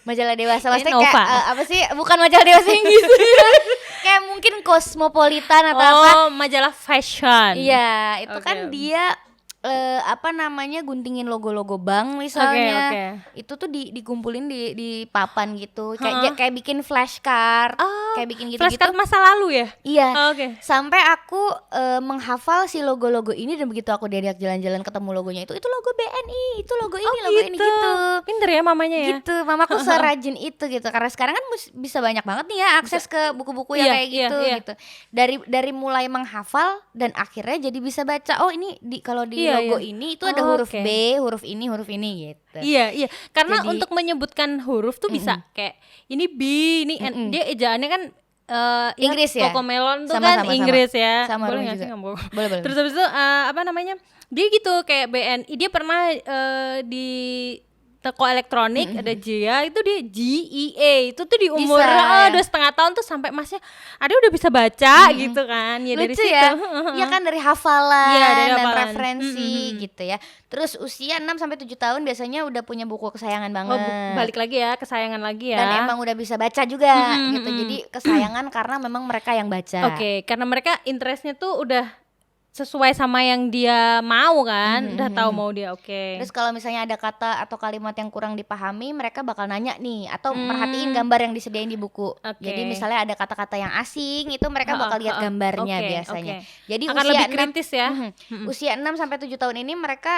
Speaker 1: Majalah dewasa
Speaker 2: Ini
Speaker 1: maksudnya
Speaker 2: Nova.
Speaker 1: kayak apa sih? Bukan majalah dewasa yang gitu ya. Kayak mungkin Cosmopolitan atau apa.
Speaker 2: Oh, majalah fashion.
Speaker 1: Iya, itu
Speaker 2: Oke.
Speaker 1: kan dia apa namanya guntingin logo-logo bank misalnya.
Speaker 2: Oke.
Speaker 1: Itu tuh dikumpulin di papan gitu. Kayak bikin flashcard, kayak bikin gitu-gitu.
Speaker 2: Flashcard masa lalu ya?
Speaker 1: Iya.
Speaker 2: Oh, oke.
Speaker 1: Sampai aku menghafal si logo-logo ini, dan begitu aku diajak jalan-jalan ketemu logonya itu logo BNI, itu logo ini, logo ini gitu.
Speaker 2: Pinter ya mamanya ya.
Speaker 1: Gitu, mamaku serajin itu gitu. Karena sekarang kan bisa banyak banget nih ya akses ke buku-buku yang
Speaker 2: Iya,
Speaker 1: kayak
Speaker 2: iya,
Speaker 1: gitu
Speaker 2: iya.
Speaker 1: gitu. Dari mulai menghafal dan akhirnya jadi bisa baca. Oh, ini kalau di
Speaker 2: Iya,
Speaker 1: logo
Speaker 2: iya.
Speaker 1: ini itu ada huruf
Speaker 2: Oke.
Speaker 1: B, huruf ini gitu.
Speaker 2: Iya. Karena
Speaker 1: Jadi-
Speaker 2: untuk menyebutkan huruf tuh bisa kayak ini B, ini N. Dia ejaannya kan
Speaker 1: Inggris ya?
Speaker 2: Cocomelon tuh
Speaker 1: Sama,
Speaker 2: kan
Speaker 1: sama.
Speaker 2: Inggris ya.
Speaker 1: Sama,
Speaker 2: Boleh
Speaker 1: Rumi
Speaker 2: nggak
Speaker 1: juga.
Speaker 2: sih ngomong?
Speaker 1: Boleh.
Speaker 2: Terus habis itu apa namanya? Dia gitu kayak BNI. Dia pernah di toko elektronik ada Jia, itu dia GEA, itu tuh di umur
Speaker 1: Bisa, ya.
Speaker 2: 2,5 tahun tuh sampai masnya ada udah bisa baca gitu kan ya. Dari
Speaker 1: Lucu
Speaker 2: situ
Speaker 1: ya. Iya kan dari hafalan,
Speaker 2: Iya, dari
Speaker 1: dan
Speaker 2: hafalan.
Speaker 1: referensi gitu ya. Terus usia 6 sampai 7 tahun biasanya udah punya buku kesayangan banget.
Speaker 2: balik lagi ya kesayangan lagi ya.
Speaker 1: Dan emang udah bisa baca juga gitu. Jadi kesayangan karena memang mereka yang baca.
Speaker 2: Oke, karena mereka interestnya tuh udah sesuai sama yang dia mau kan, udah tahu mau dia. Oke.
Speaker 1: Terus kalau misalnya ada kata atau kalimat yang kurang dipahami, mereka bakal nanya nih atau merhatiin gambar yang disediain di buku.
Speaker 2: Oke.
Speaker 1: Jadi misalnya ada kata-kata yang asing, itu mereka bakal lihat gambarnya
Speaker 2: Oke,
Speaker 1: biasanya.
Speaker 2: oke.
Speaker 1: Jadi
Speaker 2: Akan
Speaker 1: usia
Speaker 2: lebih
Speaker 1: 6
Speaker 2: kritis ya.
Speaker 1: Usia 6 sampai 7 tahun ini mereka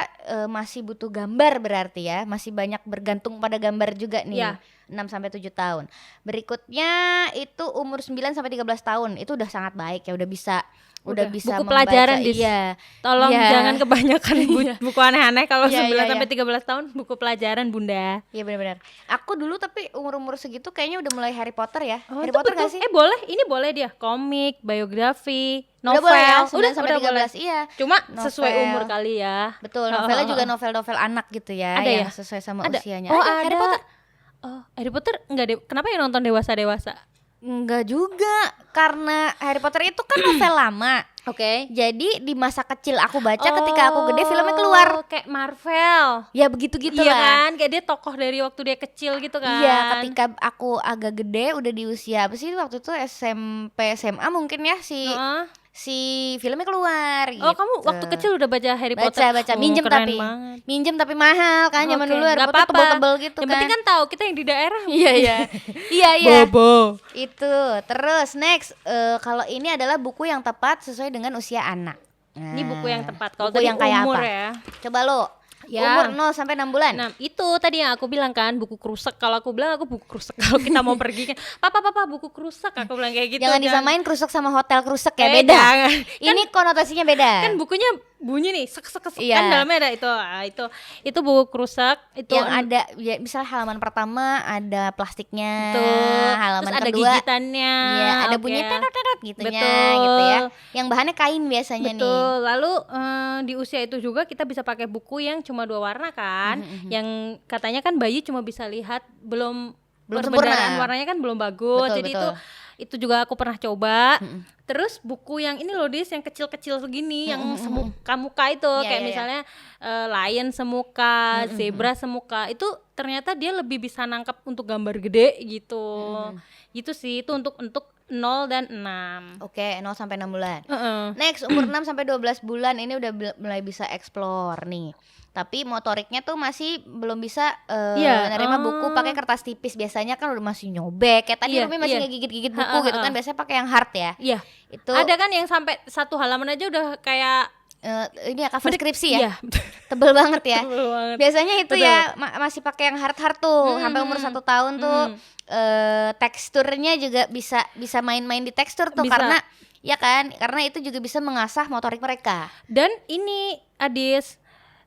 Speaker 1: masih butuh gambar berarti ya, masih banyak bergantung pada gambar juga nih.
Speaker 2: Ya.
Speaker 1: 6 sampai 7 tahun. Berikutnya itu umur 9 sampai 13 tahun. Itu udah sangat baik ya, udah bisa
Speaker 2: Buku
Speaker 1: membaca.
Speaker 2: pelajaran, Dis.
Speaker 1: Iya.
Speaker 2: Tolong
Speaker 1: Iya.
Speaker 2: jangan kebanyakan buku aneh-aneh kalau
Speaker 1: Iya,
Speaker 2: 9
Speaker 1: iya,
Speaker 2: sampai
Speaker 1: iya.
Speaker 2: 13 tahun, buku pelajaran Bunda.
Speaker 1: Iya benar-benar. Aku dulu tapi umur-umur segitu kayaknya udah mulai Harry Potter ya.
Speaker 2: Oh,
Speaker 1: Harry
Speaker 2: itu
Speaker 1: Potter
Speaker 2: betul.
Speaker 1: gak sih?
Speaker 2: Boleh, ini boleh dia. Komik, biografi,
Speaker 1: Udah
Speaker 2: novel.
Speaker 1: boleh ya, 9 sampai
Speaker 2: udah
Speaker 1: 13
Speaker 2: boleh.
Speaker 1: iya.
Speaker 2: Cuma
Speaker 1: Novel.
Speaker 2: sesuai umur kali ya.
Speaker 1: Betul, novelnya juga novel-novel anak gitu ya,
Speaker 2: Ada
Speaker 1: yang
Speaker 2: ya?
Speaker 1: sesuai sama
Speaker 2: Ada.
Speaker 1: usianya.
Speaker 2: Oh,
Speaker 1: Ada, Harry
Speaker 2: ada.
Speaker 1: Potter.
Speaker 2: Oh, Harry Potter enggak deh. Kenapa ya nonton dewasa-dewasa?
Speaker 1: Enggak juga, karena Harry Potter itu kan novel lama.
Speaker 2: Oke.
Speaker 1: Jadi di masa kecil aku baca, ketika aku gede filmnya keluar.
Speaker 2: Kayak Marvel.
Speaker 1: Ya begitu-gitu
Speaker 2: Iya
Speaker 1: lah.
Speaker 2: kan, kayak dia tokoh dari waktu dia kecil gitu kan.
Speaker 1: Iya, ketika aku agak gede udah di usia apa sih waktu itu, SMP SMA mungkin ya,
Speaker 2: Heeh.
Speaker 1: si filmnya keluar
Speaker 2: Oh, kamu
Speaker 1: gitu.
Speaker 2: waktu kecil udah baca Harry Potter?
Speaker 1: Baca,
Speaker 2: Oh,
Speaker 1: minjem
Speaker 2: keren
Speaker 1: tapi.
Speaker 2: banget.
Speaker 1: Minjem tapi mahal kan zaman
Speaker 2: Oke,
Speaker 1: dulu Harry
Speaker 2: nggak
Speaker 1: Potter
Speaker 2: apa-apa.
Speaker 1: tebel-tebel gitu
Speaker 2: Yang
Speaker 1: kan.
Speaker 2: penting kan tahu kita yang di daerah.
Speaker 1: Iya iya. Iya.
Speaker 2: Bobo.
Speaker 1: Itu. Terus next, kalau ini adalah buku yang tepat sesuai dengan usia anak. Nah,
Speaker 2: Ini buku yang tepat. Kalau
Speaker 1: buku
Speaker 2: tadi
Speaker 1: yang kayak
Speaker 2: umur
Speaker 1: apa?
Speaker 2: ya.
Speaker 1: Coba lo.
Speaker 2: Ya.
Speaker 1: Umur 0 sampai 6 bulan.
Speaker 2: Nah, itu tadi yang aku bilang kan, buku krusek. Kalau aku bilang aku buku krusek. Kalau kita mau pergi kan, papa buku krusek, aku bilang kayak gitu.
Speaker 1: Jangan
Speaker 2: kan.
Speaker 1: disamain krusek sama hotel krusek ya,
Speaker 2: Eh,
Speaker 1: beda.
Speaker 2: jangan.
Speaker 1: Ini konotasinya beda.
Speaker 2: Kan bukunya bunyi nih, sek
Speaker 1: Iya.
Speaker 2: kan dalamnya ada itu. Itu buku krusek, itu
Speaker 1: yang ada ya, misal halaman pertama ada plastiknya,
Speaker 2: Betul.
Speaker 1: halaman
Speaker 2: Terus ada
Speaker 1: kedua
Speaker 2: gigitannya.
Speaker 1: iya ada
Speaker 2: Oke.
Speaker 1: bunyi tetot gitunya
Speaker 2: Betul.
Speaker 1: gitu ya. Yang bahannya kain biasanya nih.
Speaker 2: Betul. Lalu di usia itu juga kita bisa pakai buku yang cuma 2 warna kan, yang katanya kan bayi cuma bisa lihat belum
Speaker 1: sempurna.
Speaker 2: perbendaharaan warnanya kan belum bagus.
Speaker 1: Betul,
Speaker 2: Jadi
Speaker 1: betul.
Speaker 2: itu juga aku pernah coba. Terus buku yang ini loh Dis, yang kecil-kecil segini, yang semuka itu,
Speaker 1: Iya,
Speaker 2: kayak
Speaker 1: iya, iya.
Speaker 2: misalnya lion semuka, zebra semuka, itu ternyata dia lebih bisa nangkep untuk gambar gede gitu. Gitu sih, itu untuk 0 dan 6.
Speaker 1: Oke, 0 sampai 6 bulan.
Speaker 2: Heeh.
Speaker 1: Next, umur 6 sampai 12 bulan ini udah mulai bisa explore nih. Tapi motoriknya tuh masih belum bisa
Speaker 2: Iya,
Speaker 1: nerima buku pakai kertas tipis. Biasanya kan udah masih nyobek. Kayak tadi
Speaker 2: Iya,
Speaker 1: Rumi masih
Speaker 2: iya.
Speaker 1: ngegigit-gigit buku gitu kan. Biasanya pakai yang hard ya.
Speaker 2: Iya.
Speaker 1: Itu
Speaker 2: Ada kan yang sampai 1 halaman aja udah kayak
Speaker 1: ini ya cover skripsi ya.
Speaker 2: Iya.
Speaker 1: Tebel banget ya.
Speaker 2: Tebel banget.
Speaker 1: Biasanya itu
Speaker 2: Betul.
Speaker 1: ya masih pakai yang hard tuh sampai umur 1 tahun tuh teksturnya juga bisa main-main di tekstur tuh
Speaker 2: Bisa.
Speaker 1: karena ya kan karena itu juga bisa mengasah motorik mereka.
Speaker 2: Dan ini Adis,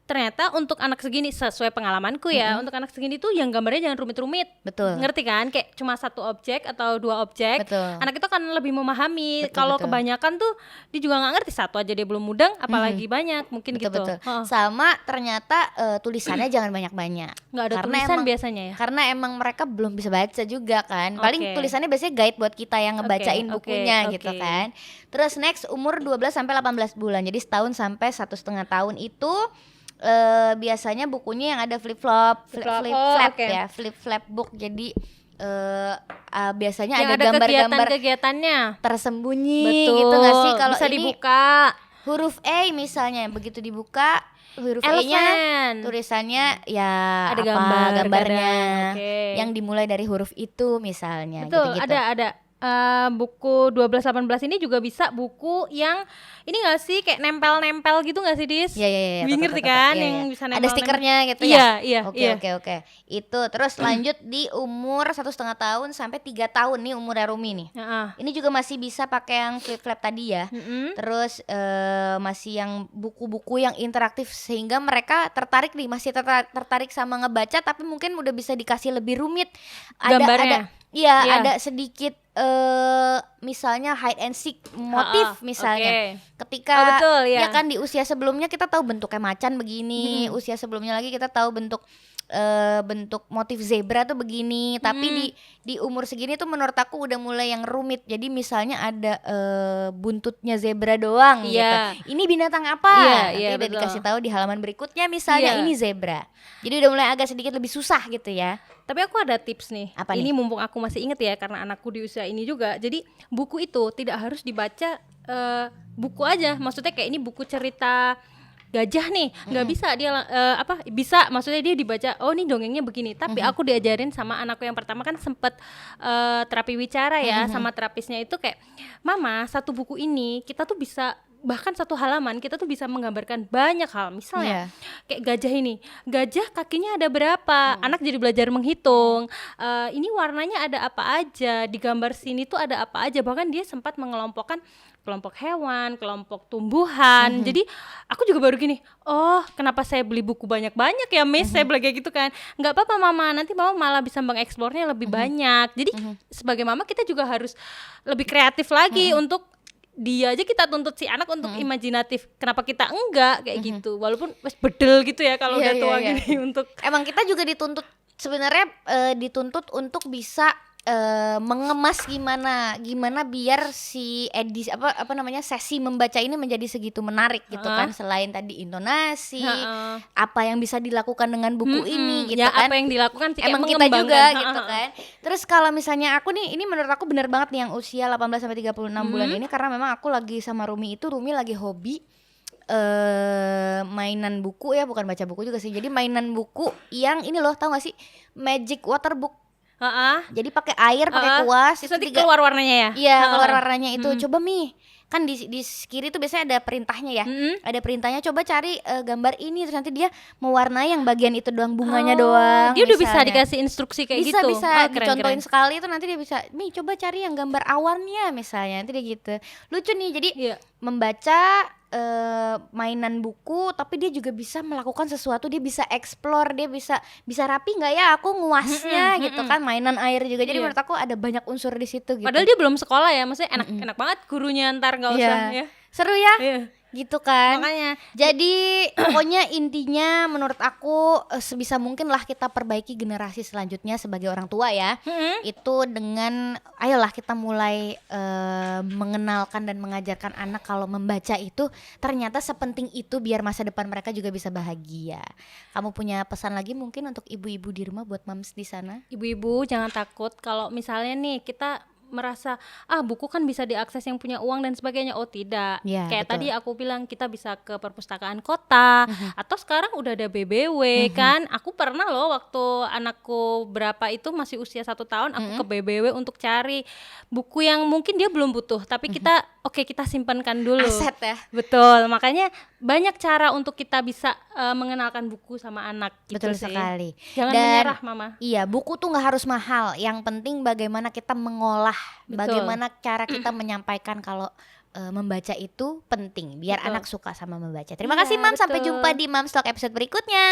Speaker 2: ternyata untuk anak segini sesuai pengalamanku ya, untuk anak segini tuh yang gambarnya jangan rumit-rumit.
Speaker 1: Betul.
Speaker 2: Ngerti kan? Kayak cuma 1 objek atau 2 objek.
Speaker 1: Betul.
Speaker 2: Anak itu kan lebih memahami.
Speaker 1: Betul,
Speaker 2: Kalau
Speaker 1: betul.
Speaker 2: kebanyakan tuh dia juga nggak ngerti, 1 aja dia belum mudeng, apalagi banyak mungkin gitu.
Speaker 1: Betul.
Speaker 2: Heeh.
Speaker 1: Sama ternyata tulisannya jangan banyak-banyak.
Speaker 2: Nggak ada
Speaker 1: Karena
Speaker 2: tulisan
Speaker 1: emang-
Speaker 2: biasanya ya.
Speaker 1: Karena emang mereka belum bisa baca juga kan. Paling
Speaker 2: Oke.
Speaker 1: tulisannya biasanya guide buat kita yang ngebacain
Speaker 2: Oke,
Speaker 1: bukunya
Speaker 2: oke,
Speaker 1: gitu
Speaker 2: oke.
Speaker 1: kan. Terus next umur 12 sampai 18 bulan. Jadi setahun sampai 1,5 tahun itu biasanya bukunya yang ada flip-flop,
Speaker 2: Flip-flop,
Speaker 1: flip-flap
Speaker 2: oke.
Speaker 1: ya, flip-flap book. Jadi biasanya
Speaker 2: Yang
Speaker 1: ada
Speaker 2: ada
Speaker 1: gambar-gambar
Speaker 2: kegiatan-kegiatannya.
Speaker 1: tersembunyi
Speaker 2: Betul.
Speaker 1: gitu nggak sih? Kalau
Speaker 2: bisa
Speaker 1: ini
Speaker 2: dibuka.
Speaker 1: huruf E misalnya begitu dibuka huruf E-nya
Speaker 2: Elephant.
Speaker 1: tulisannya ya
Speaker 2: Ada
Speaker 1: apa
Speaker 2: gambar
Speaker 1: gambarnya
Speaker 2: kadang, oke.
Speaker 1: yang dimulai dari huruf itu misalnya
Speaker 2: Betul,
Speaker 1: gitu-gitu.
Speaker 2: ada. Buku 12-18 ini juga bisa buku yang ini nggak sih kayak nempel-nempel gitu nggak sih Dis?
Speaker 1: Iya,
Speaker 2: Bingung ngerti
Speaker 1: tetap,
Speaker 2: kan
Speaker 1: iya,
Speaker 2: yang
Speaker 1: iya.
Speaker 2: bisa
Speaker 1: ada
Speaker 2: nempel-nempel.
Speaker 1: stikernya gitu
Speaker 2: Iya,
Speaker 1: ya.
Speaker 2: iya,
Speaker 1: Oke,
Speaker 2: iya.
Speaker 1: oke. Itu terus lanjut di umur 1,5 tahun sampai 3 tahun nih umurnya Rumi nih.
Speaker 2: Heeh.
Speaker 1: Ini juga masih bisa pakai yang flip flap tadi ya.
Speaker 2: Mm-mm.
Speaker 1: Terus masih yang buku-buku yang interaktif sehingga mereka tertarik nih, masih tertarik sama ngebaca tapi mungkin udah bisa dikasih lebih rumit.
Speaker 2: Gambarnya.
Speaker 1: Iya,
Speaker 2: Iya.
Speaker 1: ada sedikit misalnya hide and seek motif misalnya.
Speaker 2: Oke.
Speaker 1: Ketika
Speaker 2: Oh, betul, ya.
Speaker 1: ya kan di usia sebelumnya kita tahu bentuknya macan begini, usia sebelumnya lagi kita tahu bentuk motif zebra tuh begini, tapi di umur segini tuh menurut aku udah mulai yang rumit. Jadi misalnya ada buntutnya zebra doang
Speaker 2: Iya.
Speaker 1: gitu. Ini binatang apa?
Speaker 2: Iya,
Speaker 1: Nanti
Speaker 2: iya,
Speaker 1: udah
Speaker 2: betul.
Speaker 1: dikasih tahu di halaman berikutnya misalnya
Speaker 2: Iya.
Speaker 1: ini zebra. Jadi udah mulai agak sedikit lebih susah gitu ya.
Speaker 2: Tapi aku ada tips nih.
Speaker 1: Apa
Speaker 2: ini
Speaker 1: nih?
Speaker 2: mumpung aku masih inget ya karena anakku di usia ini juga. Jadi buku itu tidak harus dibaca buku aja. Maksudnya kayak ini buku cerita gajah nih, nggak bisa dia bisa maksudnya dia dibaca, oh ini dongengnya begini. Tapi aku diajarin sama anakku yang pertama kan sempet terapi wicara ya, sama terapisnya itu kayak, mama 1 buku ini kita tuh bisa bahkan 1 halaman kita tuh bisa menggambarkan banyak hal. Misalnya kayak gajah ini, gajah kakinya ada berapa, anak jadi belajar menghitung. Ini warnanya ada apa aja, di gambar sini tuh ada apa aja. Bahkan dia sempat mengelompokkan kelompok hewan, kelompok tumbuhan. Jadi aku juga baru gini, oh kenapa saya beli buku banyak-banyak ya Miss, saya bilang kayak gitu kan. Nggak apa-apa mama, nanti mama malah bisa mengeksplornya lebih banyak. Jadi sebagai mama kita juga harus lebih kreatif lagi untuk dia aja kita tuntut si anak untuk imajinatif. Kenapa kita enggak kayak gitu? Walaupun wes bedel gitu ya kalau
Speaker 1: Iya,
Speaker 2: udah tua
Speaker 1: iya, iya.
Speaker 2: gini untuk
Speaker 1: Emang kita juga dituntut sebenarnya dituntut untuk bisa mengemas gimana biar si edisi apa namanya sesi membaca ini menjadi segitu menarik gitu kan, selain tadi intonasi, apa yang bisa dilakukan dengan buku ini gitu
Speaker 2: ya,
Speaker 1: kan.
Speaker 2: apa yang dilakukan sih, kayak
Speaker 1: Emang kita juga
Speaker 2: mengembangkan.
Speaker 1: gitu kan. Terus kalau misalnya aku nih, ini menurut aku benar banget nih yang usia 18 sampai 36 bulan ini, karena memang aku lagi sama Rumi lagi hobi mainan buku ya, bukan baca buku juga sih. Jadi mainan buku yang ini loh, tahu gak sih, Magic Water Book. Jadi pakai air, pakai kuas,
Speaker 2: terus nanti keluar warnanya ya.
Speaker 1: Iya, keluar warnanya itu. Coba Mi, kan di kiri tuh biasanya ada perintahnya ya. Ada perintahnya, coba cari gambar ini, terus nanti dia mewarnai yang bagian itu doang, bunganya doang.
Speaker 2: Dia udah bisa
Speaker 1: misalnya.
Speaker 2: dikasih instruksi kayak
Speaker 1: Bisa,
Speaker 2: gitu.
Speaker 1: Bisa
Speaker 2: Keren,
Speaker 1: dicontohin
Speaker 2: keren.
Speaker 1: sekali itu, nanti dia bisa, Mi coba cari yang gambar awannya misalnya, nanti dia gitu. Lucu nih, jadi membaca mainan buku, tapi dia juga bisa melakukan sesuatu, dia bisa explore, dia bisa rapi nggak ya aku nguasnya gitu kan, mainan air juga. Jadi menurut aku ada banyak unsur di situ gitu.
Speaker 2: Padahal dia belum sekolah ya, maksudnya enak banget gurunya ntar nggak usah ya.
Speaker 1: Seru ya. Gitu kan.
Speaker 2: Makanya.
Speaker 1: Jadi pokoknya intinya menurut aku sebisa mungkin lah kita perbaiki generasi selanjutnya sebagai orang tua ya. Itu dengan ayolah kita mulai mengenalkan dan mengajarkan anak kalau membaca itu ternyata sepenting itu biar masa depan mereka juga bisa bahagia. Kamu punya pesan lagi mungkin untuk ibu-ibu di rumah buat mams di sana?
Speaker 2: Ibu-ibu jangan takut kalau misalnya nih kita merasa buku kan bisa diakses yang punya uang dan sebagainya. Oh tidak, kayak betul. Tadi aku bilang kita bisa ke perpustakaan kota, atau sekarang udah ada BBW kan. Aku pernah loh waktu anakku berapa itu masih usia 1 tahun, aku ke BBW untuk cari buku yang mungkin dia belum butuh, tapi kita kita simpankan dulu.
Speaker 1: Aset ya.
Speaker 2: Betul, makanya banyak cara untuk kita bisa mengenalkan buku sama anak gitu.
Speaker 1: Betul
Speaker 2: sih.
Speaker 1: Sekali.
Speaker 2: Jangan menyerah Mama.
Speaker 1: Iya, buku tuh gak harus mahal, yang penting bagaimana kita mengolah. Betul. Bagaimana cara kita menyampaikan kalau membaca itu penting biar anak suka sama membaca. Terima kasih Mam, sampai jumpa di Mams Talk episode berikutnya.